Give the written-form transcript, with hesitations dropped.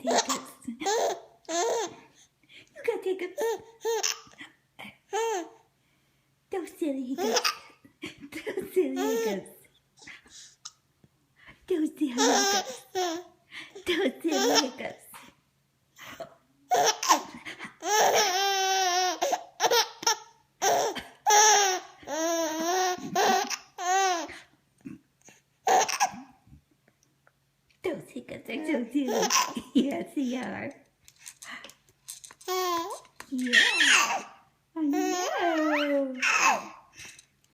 hiccups. You got hiccups. Those silly hiccups. Those silly hiccups. Those silly hiccups. Those silly hiccups. Those hiccups are so silly. Yes, they are. Yeah, I know.